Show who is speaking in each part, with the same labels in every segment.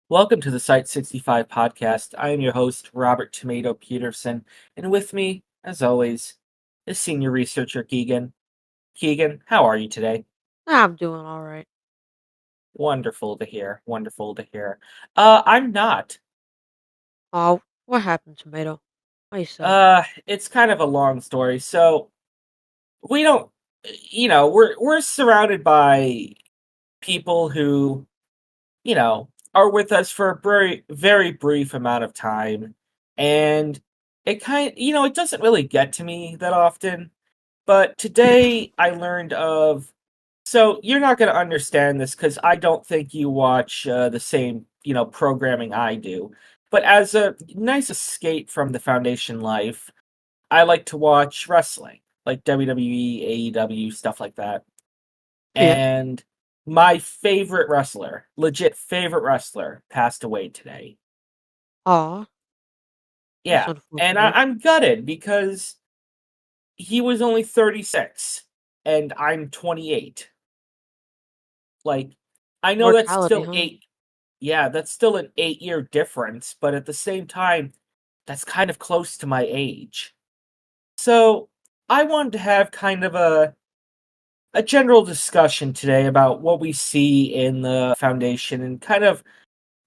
Speaker 1: Welcome to the Site-65 podcast. I am your host, Robert Tomato Peterson, and with me, as always, is senior researcher Keegan. Keegan, how are you today?
Speaker 2: I'm doing all right.
Speaker 1: Wonderful to hear. Wonderful to hear. I'm not.
Speaker 2: Oh, what happened, Tomato? Why you sad?
Speaker 1: It's kind of a long story. So we don't, we're surrounded by people who, are with us for a very, very brief amount of time, and it doesn't really get to me that often. But today I learned of so you're not gonna understand this because I don't think you watch, the same, programming I do. But as a nice escape from the Foundation life, I like to watch wrestling, like WWE, AEW, stuff like that.
Speaker 2: Yeah.
Speaker 1: And my favorite wrestler, legit favorite wrestler, passed away today.
Speaker 2: Aw, that's
Speaker 1: Yeah, and
Speaker 2: unfortunate.
Speaker 1: I'm gutted because he was only 36 and I'm 28. Like, I know that's
Speaker 2: Mortality,
Speaker 1: still
Speaker 2: huh?
Speaker 1: 8 yeah, that's still an 8-year difference, but at the same time, that's kind of close to my age. So, I wanted to have kind of a general discussion today about what we see in the Foundation and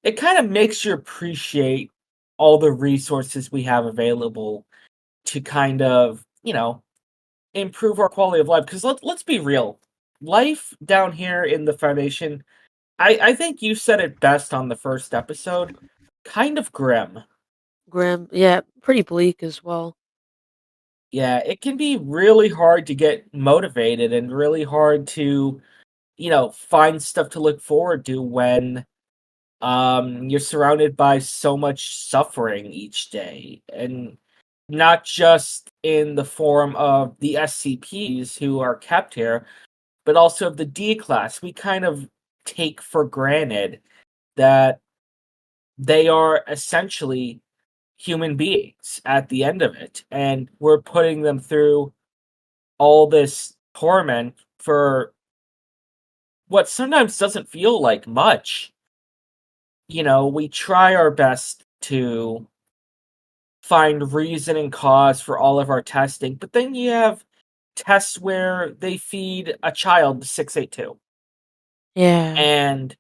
Speaker 1: it kind of makes you appreciate all the resources we have available to kind of, improve our quality of life. Because let's be real, life down here in the Foundation, I think you said it best on the first episode. Kind of grim.
Speaker 2: Grim. Yeah, pretty bleak as well.
Speaker 1: Yeah, it can be really hard to get motivated and really hard to, find stuff to look forward to when you're surrounded by so much suffering each day. And not just in the form of the SCPs who are kept here, but also of the D class. We kind of take for granted that they are essentially human beings at the end of it, and we're putting them through all this torment for what sometimes doesn't feel like much. We try our best to find reason and cause for all of our testing, but then you have tests where they feed a child 682,
Speaker 2: Yeah.
Speaker 1: and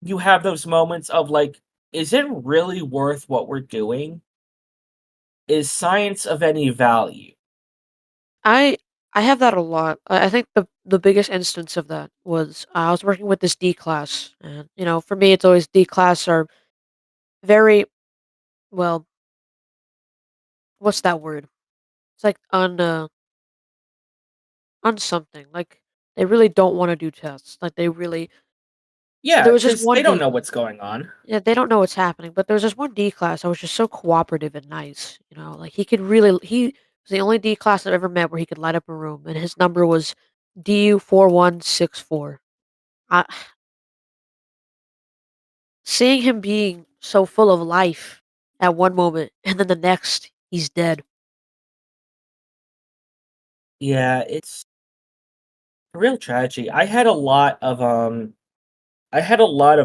Speaker 1: you have those moments of like, is it really worth what we're doing? Is science of any value?
Speaker 2: I I have that a lot. I think the biggest instance of that was I was working with this D class, and for me, it's always D class are very well. What's that word? It's like on something. Like they really don't want to do tests. Like they really.
Speaker 1: Yeah,
Speaker 2: There was just
Speaker 1: because they
Speaker 2: one
Speaker 1: don't
Speaker 2: D.
Speaker 1: know what's going on.
Speaker 2: Yeah, they don't know what's happening, but there was this one D class that was just so cooperative and nice, like he could really he was the only D class I've ever met where he could light up a room and his number was DU4164. I Seeing him being so full of life at one moment and then the next he's dead.
Speaker 1: Yeah, it's a real tragedy. I had a lot of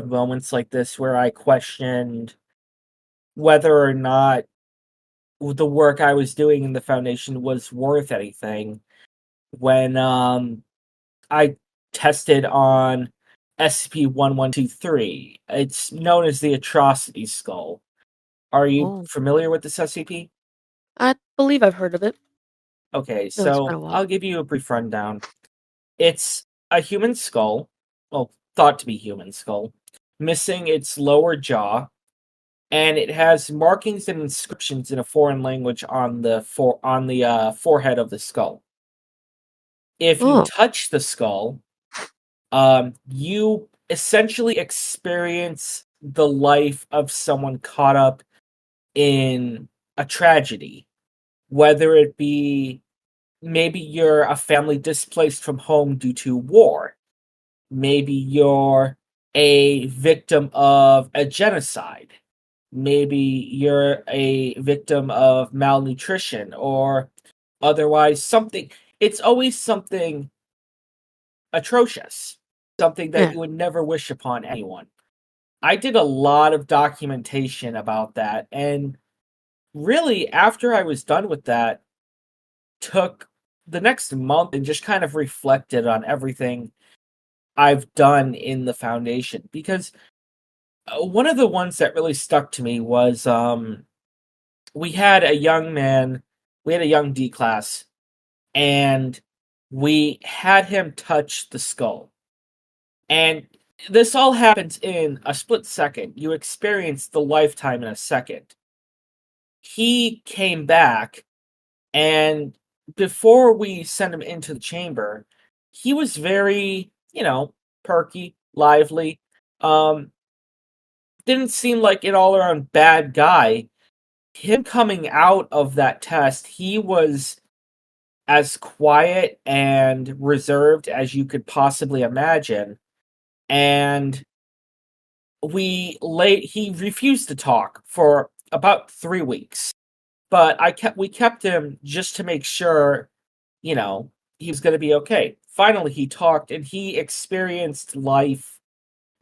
Speaker 1: moments like this where I questioned whether or not the work I was doing in the foundation was worth anything when I tested on SCP-1123. It's known as the Atrocity Skull. Are you
Speaker 2: Oh,
Speaker 1: familiar with this SCP?
Speaker 2: I believe I've heard of it.
Speaker 1: Okay,
Speaker 2: No, it's been
Speaker 1: so
Speaker 2: a while.
Speaker 1: I'll give you a brief rundown. It's a human skull, well, thought to be human skull, missing its lower jaw, and it has markings and inscriptions in a foreign language on the forehead of the skull. If you
Speaker 2: Oh,
Speaker 1: touch the skull, you essentially experience the life of someone caught up in a tragedy, whether it be maybe you're a family displaced from home due to war. Maybe you're a victim of a genocide. Maybe you're a victim of malnutrition or otherwise something. It's always something atrocious, something that
Speaker 2: yeah.
Speaker 1: you would never wish upon anyone. I did a lot of documentation about that, and really, after I was done with that, took the next month and just kind of reflected on everything I've done in the foundation because one of the ones that really stuck to me was we had a young man, we had a young D class, and we had him touch the skull. And this all happens in a split second. You experience the lifetime in a second. He came back, and before we sent him into the chamber, he was very, perky, lively. Um, didn't seem like an all around bad guy. Him coming out of that test, he was as quiet and reserved as you could possibly imagine. And he refused to talk for about 3 weeks. But we kept him just to make sure, he was gonna be okay. Finally he talked and he experienced life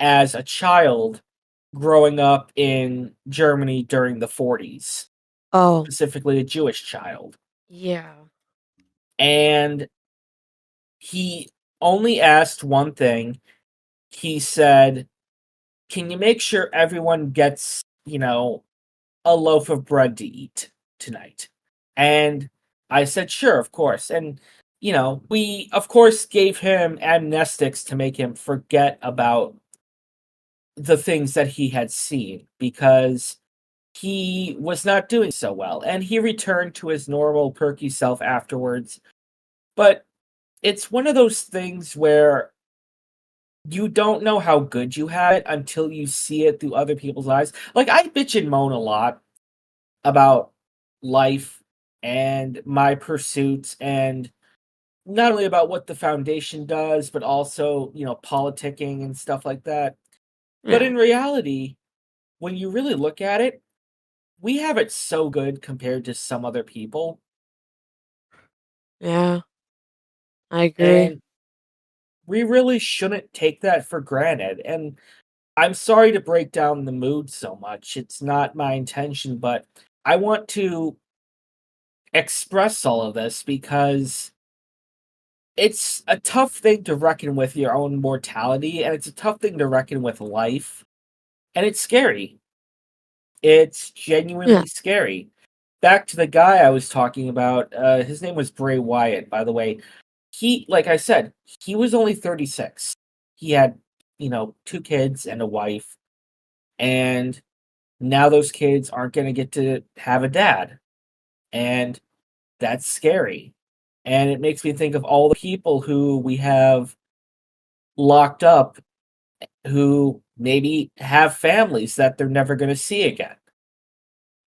Speaker 1: as a child growing up in Germany during the 40s,
Speaker 2: Oh,
Speaker 1: specifically a Jewish child.
Speaker 2: yeah.
Speaker 1: And he only asked one thing. He said, "Can you make sure everyone gets, a loaf of bread to eat tonight?" And I said, "Sure, of course." And, we, of course, gave him amnestics to make him forget about the things that he had seen because he was not doing so well. And he returned to his normal, perky self afterwards. But it's one of those things where you don't know how good you have it until you see it through other people's eyes. Like, I bitch and moan a lot about life and my pursuits, and not only about what the foundation does, but also, politicking and stuff like that. But
Speaker 2: Yeah.
Speaker 1: in reality, when you really look at it, we have it so good compared to some other people.
Speaker 2: Yeah. I agree.
Speaker 1: And we really shouldn't take that for granted. And I'm sorry to break down the mood so much. It's not my intention, but I want to express all of this because it's a tough thing to reckon with your own mortality, and it's a tough thing to reckon with life, and it's scary. It's
Speaker 2: Yeah.
Speaker 1: genuinely scary. Back to the guy I was talking about, his name was Bray Wyatt, by the way. Like I said, he was only 36. He had, 2 kids and a wife, and now those kids aren't gonna get to have a dad, and that's scary. And it makes me think of all the people who we have locked up who maybe have families that they're never gonna see again.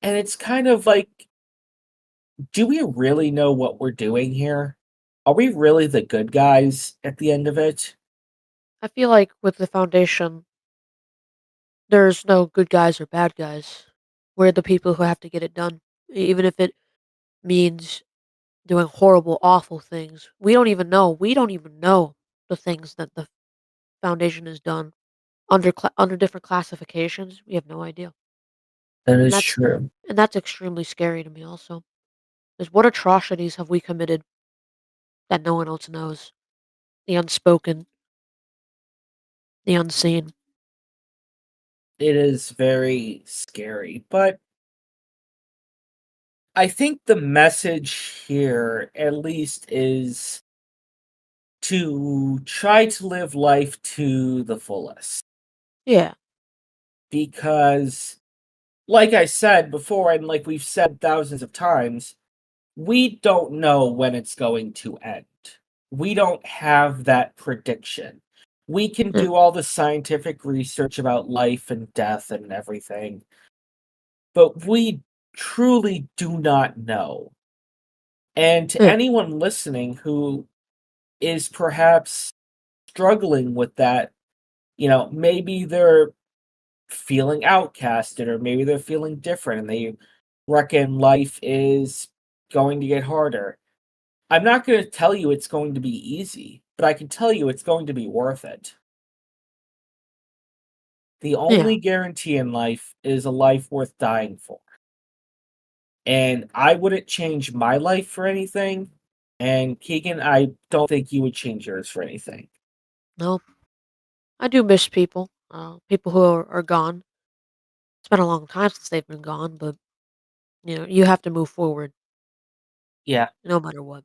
Speaker 1: And it's kind of like, do we really know what we're doing here? Are we really the good guys at the end of it?
Speaker 2: I feel like with the foundation, there's no good guys or bad guys. We're the people who have to get it done. Even if it means doing horrible, awful things. We don't even know. We don't even know the things that the foundation has done under different classifications. We have no idea.
Speaker 1: That
Speaker 2: And
Speaker 1: is
Speaker 2: that's
Speaker 1: true.
Speaker 2: and that's extremely scary to me also. Because what atrocities have we committed that no one else knows? The unspoken, the unseen.
Speaker 1: It is very scary, but I think the message here, at least, is to try to live life to the fullest.
Speaker 2: Yeah.
Speaker 1: Because, like I said before, and like we've said thousands of times, we don't know when it's going to end. We don't have that prediction. We can
Speaker 2: Yeah.
Speaker 1: do all the scientific research about life and death and everything, but we truly do not know. And to
Speaker 2: Yeah.
Speaker 1: anyone listening who is perhaps struggling with that, maybe they're feeling outcasted or maybe they're feeling different and they reckon life is going to get harder. I'm not going to tell you it's going to be easy, but I can tell you it's going to be worth it. The
Speaker 2: Yeah.
Speaker 1: only guarantee in life is a life worth dying for. And I wouldn't change my life for anything. And Keegan, I don't think you would change yours for anything.
Speaker 2: No, I do miss people. People who are gone. It's been a long time since they've been gone, but you have to move forward
Speaker 1: Yeah.
Speaker 2: no matter what.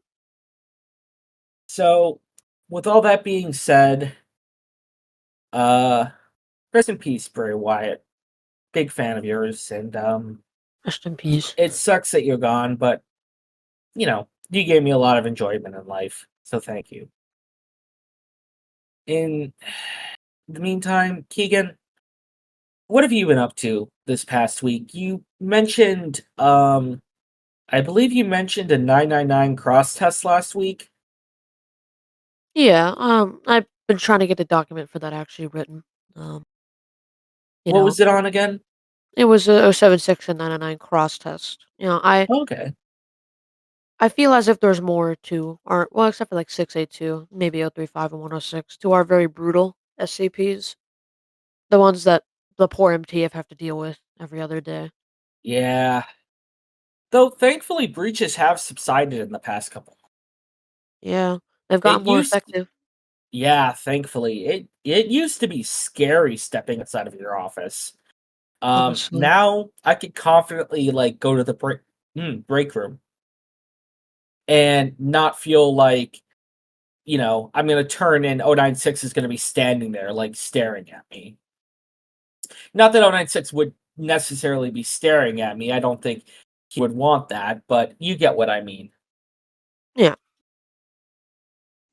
Speaker 1: So, with all that being said, uh, rest in peace, Bray Wyatt. Big fan of yours, and
Speaker 2: Rest in peace.
Speaker 1: it sucks that you're gone, but you gave me a lot of enjoyment in life, so thank you. In the meantime, Keegan, what have you been up to this past week? You mentioned, I believe you mentioned a 999 cross test last week.
Speaker 2: Yeah. I've been trying to get the document for that actually written. Um, you
Speaker 1: What
Speaker 2: know,
Speaker 1: was it on again?
Speaker 2: it was a 076 and 999 cross test.
Speaker 1: Okay.
Speaker 2: I feel as if there's more to our well, except for like 682, maybe 035 and 106, to our very brutal SCPs. The ones that the poor MTF have to deal with every other day.
Speaker 1: Yeah. Though thankfully breaches have subsided in the past couple.
Speaker 2: Yeah, they've
Speaker 1: It
Speaker 2: gotten more
Speaker 1: used
Speaker 2: effective,
Speaker 1: Yeah, thankfully. It used to be scary stepping outside of your office.
Speaker 2: honestly.
Speaker 1: Now I could confidently like go to the break room and not feel like, I'm gonna turn and 096 is gonna be standing there like staring at me. Not that 096 would necessarily be staring at me. I don't think he would want that, but you get what I mean.
Speaker 2: Yeah,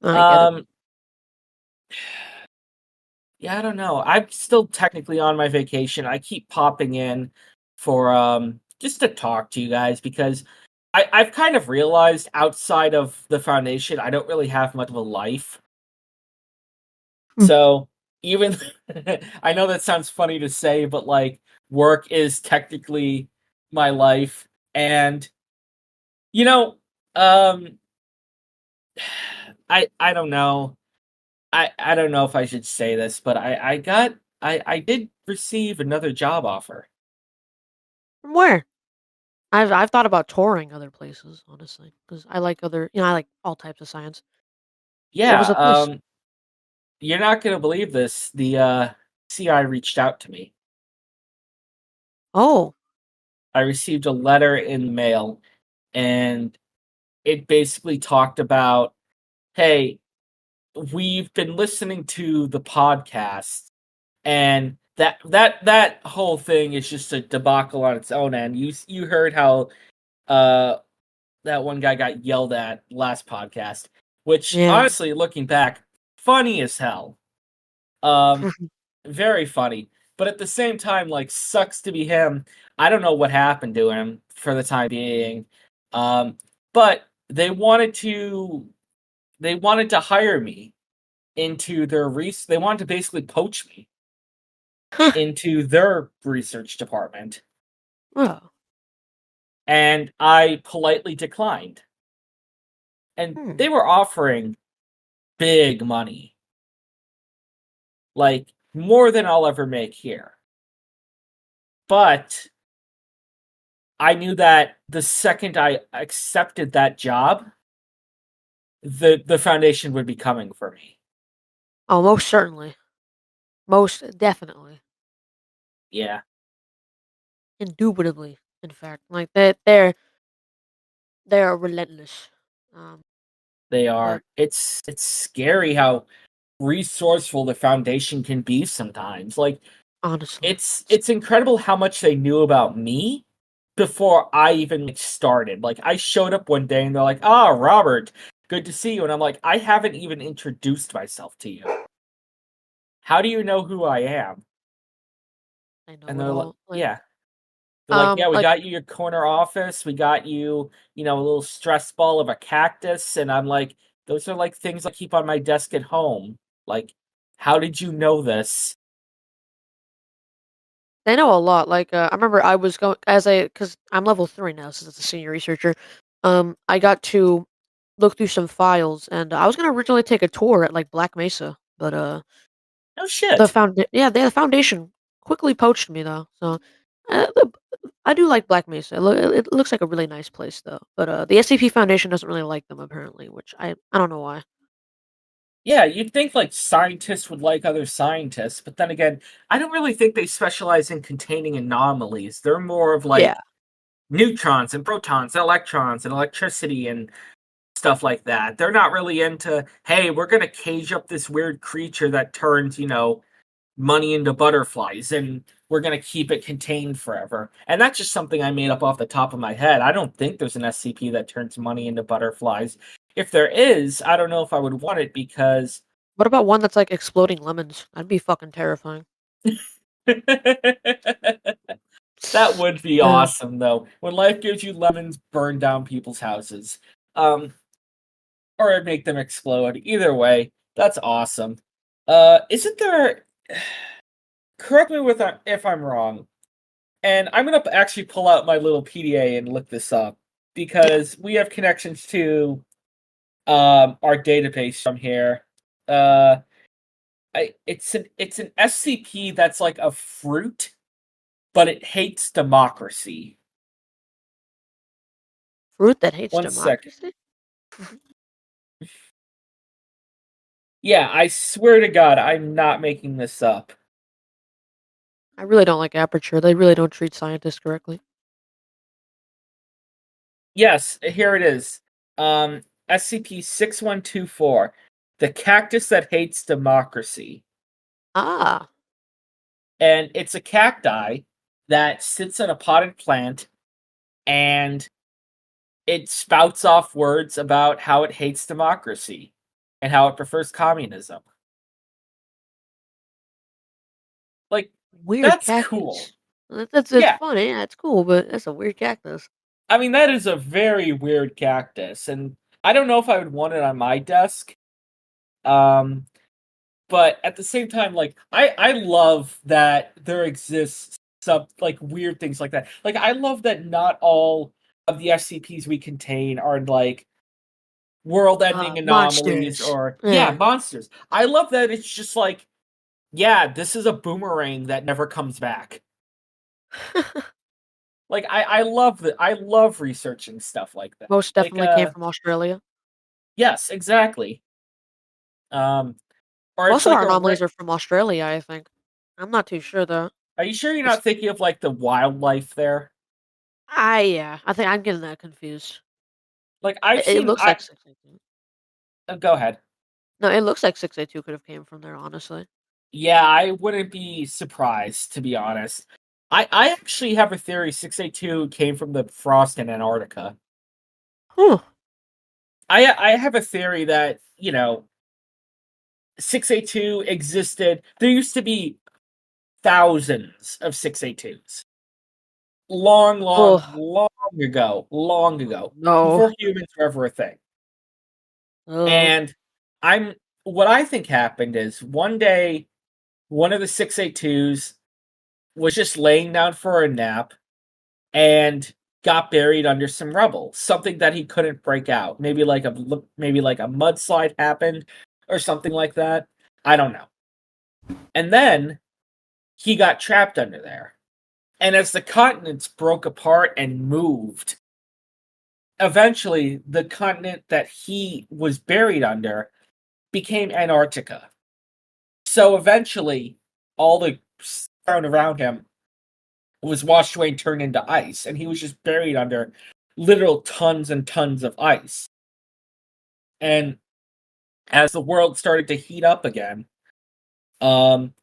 Speaker 2: I get it.
Speaker 1: Um Yeah, I don't know. I'm still technically on my vacation. I keep popping in for just to talk to you guys because I've kind of realized outside of the foundation, I don't really have much of a life.
Speaker 2: Hmm.
Speaker 1: So even I know that sounds funny to say, but like work is technically my life. And you know, um I don't know. I don't know if I should say this, but I did receive another job offer.
Speaker 2: From where? I've thought about touring other places, honestly, because I like I like all types of science. What was
Speaker 1: Yeah,
Speaker 2: the place?
Speaker 1: you're not gonna believe this. The CI reached out to me.
Speaker 2: Oh,
Speaker 1: I received a letter in the mail, and it basically talked about, hey, we've been listening to the podcast, and that whole thing is just a debacle on its own end. You heard how uh that one guy got yelled at last podcast, which
Speaker 2: yeah.
Speaker 1: honestly, looking back, funny as hell. Um, Very funny. But at the same time, like, sucks to be him. I don't know what happened to him for the time being. Um, but they wanted to hire me into their they wanted to basically poach me
Speaker 2: Huh.
Speaker 1: into their research department,
Speaker 2: Oh.
Speaker 1: and I politely declined. And
Speaker 2: Hmm.
Speaker 1: they were offering big money, like more than I'll ever make here. But I knew that the second I accepted that job, the foundation would be coming for me.
Speaker 2: Oh, most certainly. Most definitely.
Speaker 1: Yeah,
Speaker 2: Indubitably, in fact. Like they're relentless. Um,
Speaker 1: they
Speaker 2: but
Speaker 1: are. It's scary how resourceful the foundation can be sometimes. Like
Speaker 2: honestly.
Speaker 1: it's incredible how much they knew about me before I even like, started. Like I showed up one day and they're like, "Ah, Robert, good to see you." And I'm like, "I haven't even introduced myself to you. How do you know who I am?"
Speaker 2: I know
Speaker 1: And
Speaker 2: it
Speaker 1: they're like,
Speaker 2: all.
Speaker 1: "Yeah." They're like, "Yeah, we
Speaker 2: Like
Speaker 1: got you your corner office. We got you, a little stress ball of a cactus." And I'm like, "Those are like things I keep on my desk at home. Like, how did you know this?"
Speaker 2: they know a lot. Like I remember I was going because I'm level 3 now since a senior researcher. I got to look through some files, and I was gonna originally take a tour at like Black Mesa, but
Speaker 1: No shit.
Speaker 2: the foundation quickly poached me though. So the I do like Black Mesa. It looks like a really nice place though. But the SCP Foundation doesn't really like them apparently, which I don't know why.
Speaker 1: Yeah, you'd think like scientists would like other scientists, but then again, I don't really think they specialize in containing anomalies. They're more of
Speaker 2: Yeah.
Speaker 1: like neutrons and protons and electrons and electricity and stuff like that. They're not really into, hey, we're going to cage up this weird creature that turns, money into butterflies and we're going to keep it contained forever. And that's just something I made up off the top of my head. I don't think there's an SCP that turns money into butterflies. If there is, I don't know if I would want it because
Speaker 2: What about one that's like exploding lemons? That'd be fucking terrifying.
Speaker 1: that would be
Speaker 2: Yeah.
Speaker 1: awesome though. When life gives you lemons, burn down people's houses. Um or make them explode. Either way, that's awesome. Isn't there correct me with if I'm wrong. And I'm gonna actually pull out my little PDA and look this up
Speaker 2: Yeah.
Speaker 1: because we have connections to our database from here. It's an SCP that's like a fruit, but it hates democracy.
Speaker 2: Fruit that hates
Speaker 1: One second.
Speaker 2: democracy?
Speaker 1: Yeah, I swear to God, I'm not making this up.
Speaker 2: I really don't like Aperture. They really don't treat scientists correctly.
Speaker 1: Yes, here it is. SCP-6124, the cactus that hates democracy.
Speaker 2: Ah,
Speaker 1: And it's a cacti that sits on a potted plant and it spouts off words about how it hates democracy and how it prefers communism. Like,
Speaker 2: weird
Speaker 1: that's cool.
Speaker 2: cactus. That's it's
Speaker 1: Yeah,
Speaker 2: funny. Yeah, it's cool, but that's a weird cactus.
Speaker 1: I mean, that is a very weird cactus, and I don't know if I would want it on my desk. Um, but at the same time, like, I love that there exists some, like, weird things like that. Like, I love that not all of the SCPs we contain are, like, world-ending anomalies
Speaker 2: Monsters.
Speaker 1: or yeah,
Speaker 2: Yeah.
Speaker 1: monsters. I love that it's just like, yeah, this is a boomerang that never comes back. Like I love that. I love researching stuff like that.
Speaker 2: Most
Speaker 1: Like
Speaker 2: definitely came from Australia.
Speaker 1: yes, exactly. Um or it's
Speaker 2: Most of
Speaker 1: like
Speaker 2: our
Speaker 1: a
Speaker 2: anomalies are from Australia, I think. I'm not too sure though.
Speaker 1: are you sure you're
Speaker 2: It's,
Speaker 1: not thinking of like the wildlife there?
Speaker 2: yeah, I think I'm getting that confused.
Speaker 1: Like I've
Speaker 2: It
Speaker 1: seen
Speaker 2: looks
Speaker 1: I
Speaker 2: like 682.
Speaker 1: go ahead.
Speaker 2: No, it looks like 682 could have came from there, honestly.
Speaker 1: Yeah, I wouldn't be surprised to be honest. I actually have a theory 682 came from the frost in Antarctica.
Speaker 2: Huh.
Speaker 1: I have a theory that, 682 existed. There used to be thousands of 682s. Long, long,
Speaker 2: Oh,
Speaker 1: long ago,
Speaker 2: no.
Speaker 1: before humans were ever a thing.
Speaker 2: Oh.
Speaker 1: And I'm what I think happened is one day one of the 682s was just laying down for a nap and got buried under some rubble, something that he couldn't break out. Maybe like a mudslide happened or something like that. I don't know. And then he got trapped under there. And as the continents broke apart and moved, eventually the continent that he was buried under became Antarctica. So eventually, all the ground around him was washed away and turned into ice, and he was just buried under literal tons and tons of ice. And as the world started to heat up again,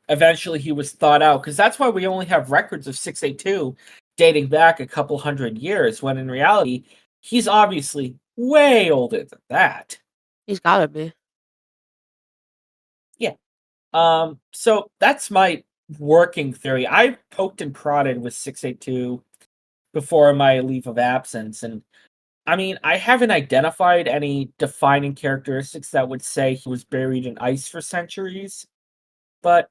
Speaker 1: eventually he was thawed out because that's why we only have records of 682 dating back a couple hundred years, when in reality, he's obviously way older than that.
Speaker 2: He's gotta be.
Speaker 1: Yeah. So that's my working theory. I poked and prodded with 682 before my leave of absence, and I mean, I haven't identified any defining characteristics that would say he was buried in ice for centuries, but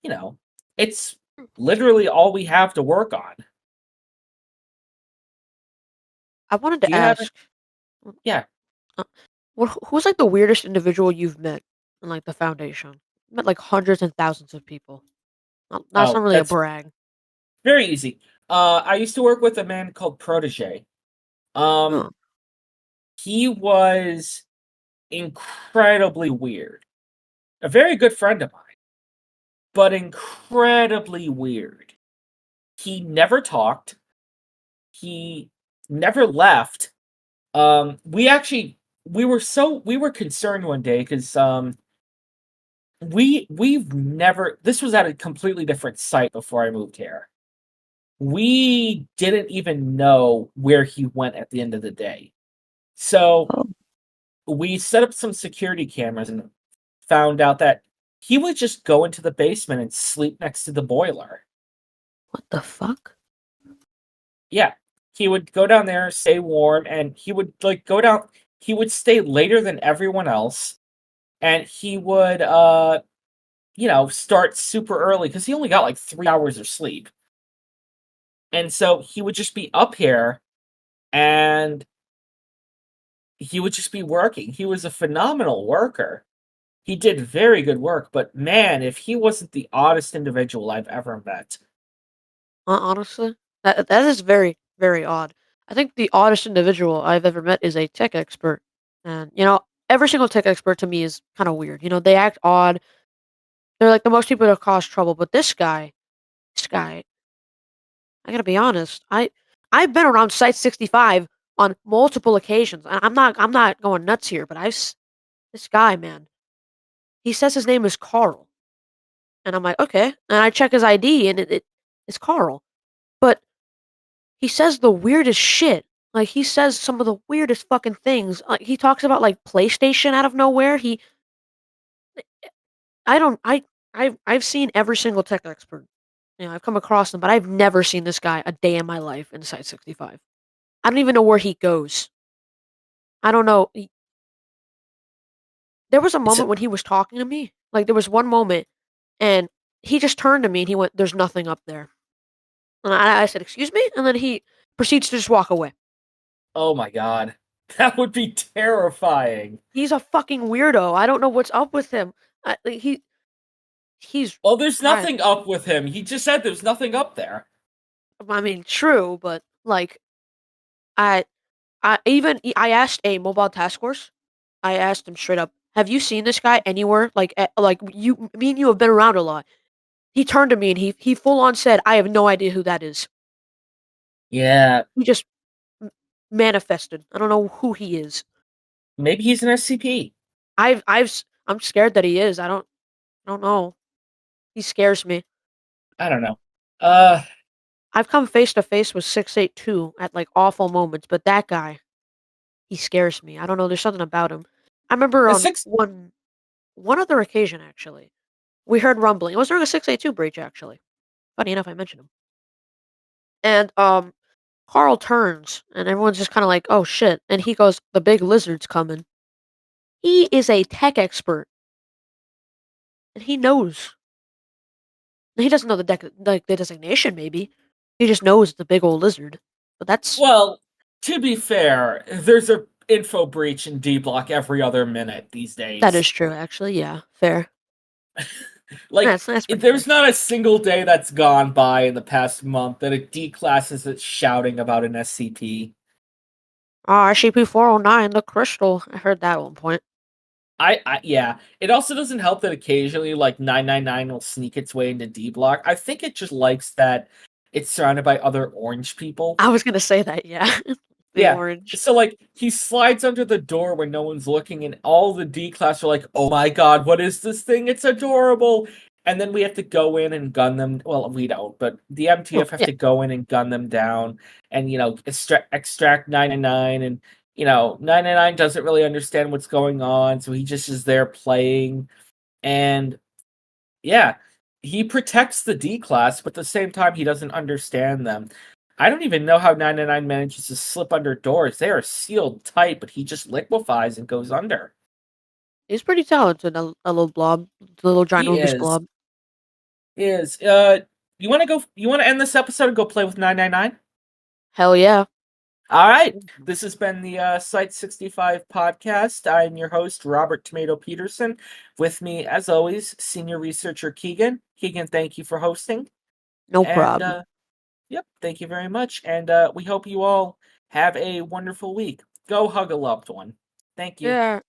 Speaker 1: you know, it's literally all we have to work on.
Speaker 2: I wanted
Speaker 1: Do
Speaker 2: to
Speaker 1: you have it?
Speaker 2: ask,
Speaker 1: Yeah.
Speaker 2: uh, who's like the weirdest individual you've met in like the foundation? Met like hundreds and thousands of people. That's
Speaker 1: Oh,
Speaker 2: not really a
Speaker 1: that's
Speaker 2: brag.
Speaker 1: very easy. I used to work with a man called Protege. Um,
Speaker 2: Huh.
Speaker 1: he was incredibly weird. A very good friend of mine, but incredibly weird. He never talked. He never left. We were concerned one day because we've never this was at a completely different site before I moved here. We didn't even know where he went at the end of the day. So
Speaker 2: Oh,
Speaker 1: we set up some security cameras and found out that he would just go into the basement and sleep next to the boiler.
Speaker 2: what the fuck?
Speaker 1: Yeah. He would go down there, stay warm, and he would like go down he would stay later than everyone else, and he would start super early because he only got like 3 hours of sleep. And so he would just be up here and he would just be working. He was a phenomenal worker. He did very good work, but man, if he wasn't the oddest individual I've ever met.
Speaker 2: Honestly, that is very, very odd. I think the oddest individual I've ever met is a tech expert, and every single tech expert to me is kind of weird. They act odd. They're like the most people to cause trouble, but this guy, I gotta be honest. I've been around Site-65 on multiple occasions, and I'm not going nuts here, but this guy, man. He says his name is Carl, and I'm like, okay, and I check his ID, and it's Carl, but he says the weirdest shit. Like, he says some of the weirdest fucking things. Like, he talks about, like, PlayStation out of nowhere. I don't, I've seen every single tech expert. I've come across them, but I've never seen this guy a day in my life in Site-65. I don't even know where he goes. I don't know. There was a
Speaker 1: It's
Speaker 2: moment when he was talking to me. Like, there was one moment, and he just turned to me and he went, "There's nothing up there." And I said, "Excuse me?" And then he proceeds to just walk away.
Speaker 1: oh my god. That would be terrifying.
Speaker 2: He's a fucking weirdo. I don't know what's up with him. Like, he's
Speaker 1: Well, there's
Speaker 2: I
Speaker 1: nothing up with him. He just said there's nothing up there.
Speaker 2: I mean, true, but like I I asked a mobile task force. I asked him straight up, "Have you seen this guy anywhere? Like me and you have been around a lot." He turned to me and he full on said, "I have no idea who that is."
Speaker 1: Yeah,
Speaker 2: He just m- manifested. I don't know who he is.
Speaker 1: maybe he's an SCP.
Speaker 2: I'm scared that he is. I don't know. He scares me.
Speaker 1: I don't know. Uh,
Speaker 2: I've come face to face with 682 at like awful moments, but that guy, he scares me. I don't know. There's something about him. I remember
Speaker 1: the
Speaker 2: on
Speaker 1: six.
Speaker 2: one other occasion actually, we heard rumbling. It was during a 682 breach actually. Funny enough, I mentioned him. And Carl turns, and everyone's just kind of like, "Oh shit!" And he goes, "The big lizard's coming." He is a tech expert, and he knows. He doesn't know the designation. Maybe he just knows it's a big old lizard. But
Speaker 1: Well, to be fair, there's a info breach in D block every other minute these
Speaker 2: that
Speaker 1: days.
Speaker 2: is true. Actually, yeah, fair.
Speaker 1: Like,
Speaker 2: That's pretty fair.
Speaker 1: there's not a single day that's gone by in the past month that a D class isn't shouting about an SCP.
Speaker 2: RCP-409, the crystal. I heard that at one point.
Speaker 1: Yeah. It also doesn't help that occasionally, like 999 will sneak its way into D block. I think it just likes that it's surrounded by other orange people.
Speaker 2: I was gonna say that, yeah. The
Speaker 1: Yeah.
Speaker 2: orange.
Speaker 1: So like he slides under the door when no one's looking, and all the D class are like, "Oh my god, what is this thing? It's adorable!" And then we have to go in and gun them. Well, we don't, but the
Speaker 2: Oh,
Speaker 1: MTF have
Speaker 2: yeah.
Speaker 1: to go in and gun them down, and extract 999, and 999 doesn't really understand what's going on, so he just is there playing, and yeah, he protects the D class, but at the same time, he doesn't understand them. I don't even know how 999 manages to slip under doors. They are sealed tight, but he just liquefies and goes under.
Speaker 2: He's pretty talented, a little blob. The little
Speaker 1: He
Speaker 2: ginormous
Speaker 1: is.
Speaker 2: blob.
Speaker 1: Is. You want to go? You want to end this episode and go play with 999?
Speaker 2: Hell yeah.
Speaker 1: All right. This has been the Site-65 podcast. I'm your host, Robert Tomato Peterson. With me, as always, senior researcher Keegan. Keegan, thank you for hosting.
Speaker 2: No
Speaker 1: And
Speaker 2: problem.
Speaker 1: yep, thank you very much. And we hope you all have a wonderful week. Go hug a loved one. Thank you.
Speaker 2: Yeah.